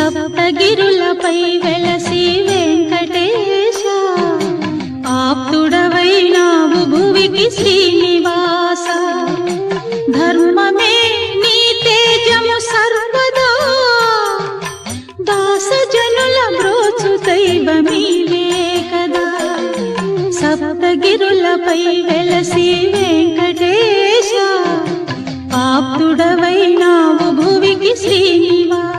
సప్తగిరులపై వెలసి వెంకటేశ ఆప్తుడవైనావు భువికి శ్రీనివాస ధర్మమే నీ తేజము సర్వదా దాసజనుల బ్రోచు దైవమీవే కదా సప్తగిరులపై వెలసి వెంకటేశ ఆప్తుడవైనావు భువికి శ్రీనివాస